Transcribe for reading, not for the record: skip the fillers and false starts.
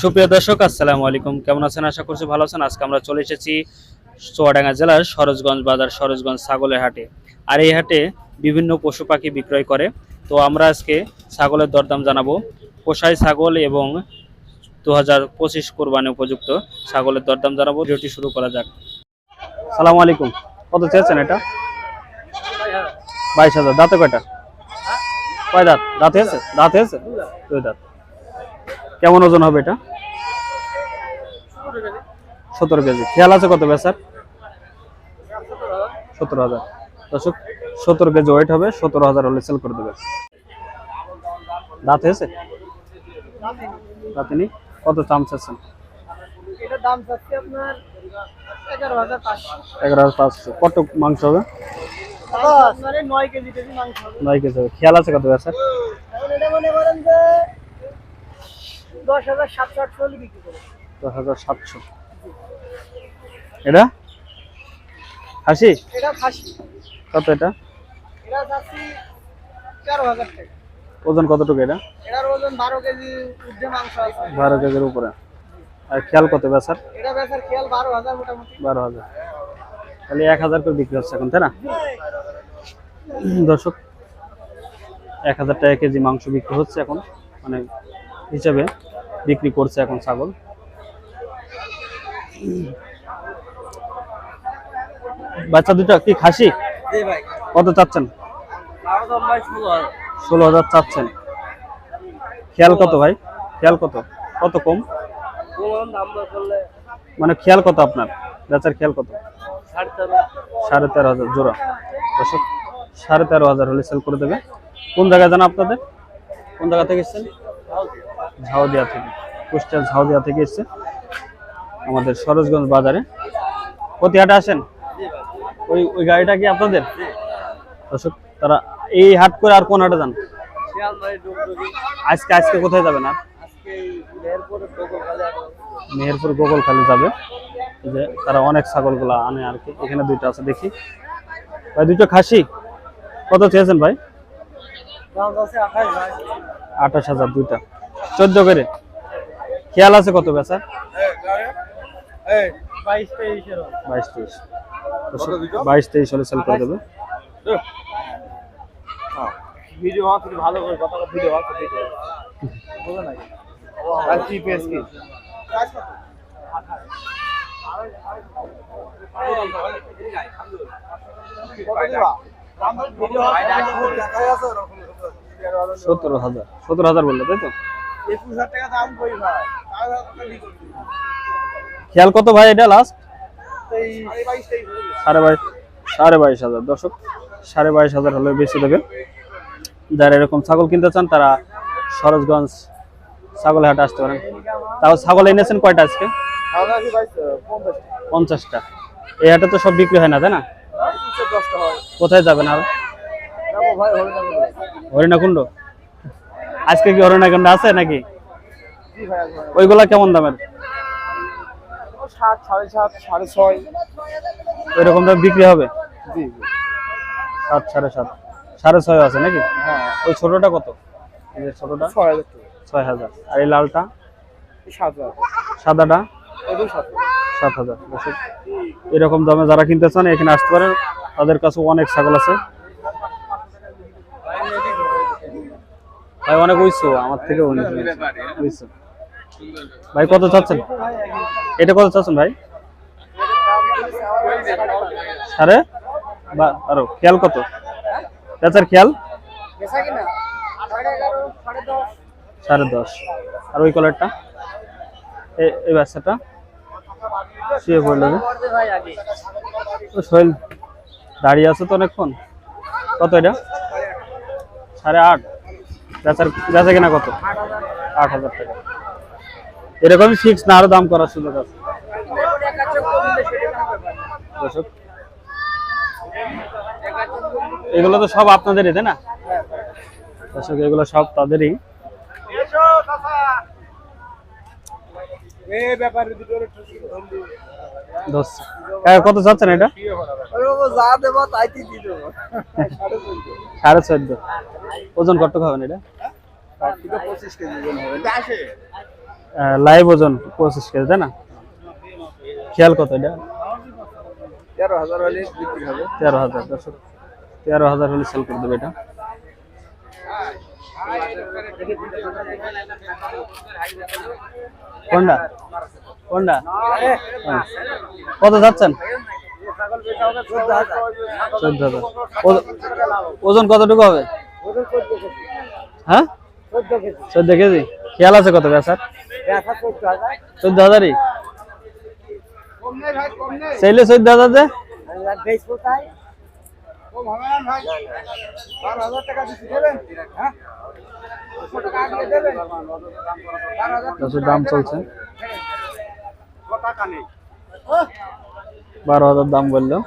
সুপ্রিয় দর্শক, আসসালামু আলাইকুম। কেমন আছেন? আশা করছি ভালো আছেন। আজকে আমরা চলে এসেছি চুয়াডাঙ্গা জেলার সরোজগঞ্জ বাজার, সরোজগঞ্জ ছাগলের হাটে। আর এই হাটে বিভিন্ন পশু পাখি বিক্রয় করে। তো আমরা আজকে ছাগলের দরদাম জানাবো, পোষাই ছাগল এবং 2025 কোরবানি উপযুক্ত ছাগলের দরদাম জানাবো। ভিডিওটি শুরু করা যাক। আসসালামু আলাইকুম। কত চেয়েছেন এটা? 22,000। দাঁতে কয়টা? কয় দাঁত? দাঁত হয়েছে? দাঁত হয়েছে? 2 দাঁত। কেমন ওজন হবে এটা? 17 কেজি। খেয়াল আছে কত বেচার? 17,000। দর্শক, 17 কেজি ওয়েট হবে, 17,000 হলে সেল করে দেবে। দাঁত হয়েছে? দাঁত নেই। কত দাম চাচ্ছেন? এটার দাম চাচ্ছি আপনার 11,500। 11,500। কত মাংস হবে? আপনার 9 কেজি মাংস হবে। 9 কেজি হবে। খেয়াল আছে কত বেচার? এখন এটা মনে করেন যে 10,700 হলে বিক্রি করব। 10,700। এটা খাসি? এটা খাসি। কত এটা? এটা চাচ্ছি 13,000 টাকা। ওজন কতটুকু এটা? এটার ওজন 12 কেজি ঊর্ধ্বে মাংস আছে। 12 কেজির উপরে। আর খেয়াল কত বেচার? এটা বেচার খেয়াল 12,000 মোটামুটি। 12,000। তাহলে 1,000 করে বিক্রি হচ্ছে এখন, তাই না? দর্শক, 1,000 টাকা কেজি মাংস বিক্রি হচ্ছে এখন, মানে হিসাবে বিক্রি করছে এখন ছাগল। বাচ্চা দুটো কি খাসি? জি ভাই। কত চাচ্ছেন? 16,000 চাচ্ছেন। খেয়াল কত ভাই? খেয়াল কত? কত কম? মানে খেয়াল কত আপনার? বেচার খেয়াল কত? 13,500 জোড়া। দর্শক, 13,500 হলে সেল করে দেবে। কোন জায়গায় জানা আপনাদের? কোন জায়গা থেকে এসছেন? ঝাউদিয়া থেকে। কুষ্টিয়া ঝাউদিয়া থেকে এসছে আমাদের সরোজগঞ্জ বাজারে। প্রতি হাটে আসেন? ওই ওই গাড়িটা কি আপনাদের? দর্শক, তারা এই হাট করে আর কোন হাটে যান? আজকে কোথায় যাবেন? আর মেহেরপুর গোগলখালি যাবে। এই যে তারা অনেক ছাগলগুলা আনে আর কি। এখানে দুইটা আছে, দেখি ভাই। দুটো খাসি। কত চেয়েছেন ভাই? দাম আছে 28 ভাই। 28,000 দুইটা। 14 করে। খেয়াল আছে কত বেচা? 22-23 এর। 22-23। 22-23 হলে সেল করে দেবে। ভিডিও আছে ভালো করে কথা ভিডিও আছে দেখে বলে নাকি আর জিপিএস কি ভিডিও দেখাই আছে 17,000 বললে, তাই তো? 21,000 টাকা দাম কই ভাই? খেয়াল কত ভাই এটা লাস্ট? 22-23। 22,500। দর্শক, 22,500 হলে বেশি দেবে। যারা এরকম ছাগল কিনতে চান তারা সরোজগঞ্জ ছাগল হাটে আসতে পারেন। তাও ছাগল এনেছেন কয়টা আজকে? 50টা। এই হাটে তো সব বিক্রি হয় না, তাই না? কোথায় যাবেন আর? হরিণাকুণ্ড। আজকে কি হরিণাকুণ্ড আছে নাকি? ওইগুলা কেমন দামের? 7, 7.5, 6.5। ওইরকম দাম বিক্রি হবে? জি 7, 7.5, 6.5 আছে নাকি? হ্যাঁ। ওই ছোটটা কত? এই যে ছোটটা 6,000 টাকা। 6,000। আর এই লালটা? 7,000। সাদাটা? ওদের 7,000। 7,000। এরকম দামে যারা কিনতে চান এখানে আসতে পারেন। তাদের কাছে অনেক ছাগল আছে ভাই। অনেক উইছো আমার থেকে উইছো ভাই। কত চাচ্ছেন এটা? কত চাচ্ছেন ভাই? সাড়ে আরো খেয়াল কত? বেচার খেয়াল? বেচা কিনা 11.5, 10.5। 10.5। আর ওই কলারটা? এই বাচ্চাটা শুয়ে পড়লো যে শৈল দাঁড়িয়ে আছে তো অনেকক্ষণ। কত এটা? 8.5। বেচা কিনা কত? 8,000 টাকা। এরকমই ফিক্স না আরো দাম করার সুযোগ আছে? দর্শক, এগুলো তো সব আপনাদেরই, তাই না? দর্শক, এগুলো সব তাদেরই। কত চাচ্ছেন এটা? 14.5। ওজন কত খাবেন এটা? 25 কেজি ওজন হবে। লাইভ ওজন 25 কেজি তাই না? খেয়াল কত এটা? 13,000 হলে বিক্রি হবে। 13,000 দর্শক, 13,000 হলে সেল করে দেবে এটা। কোনটা কোনটা? হ্যাঁ। কত যাচ্ছেন? 14,000। ওজন কতটুকু হবে? হ্যাঁ 14 কেজি। খেয়াল আছে কত বেচার? 14,000ই চাইলে 14,000 যে দাম চলছে 12,000 দাম বললো।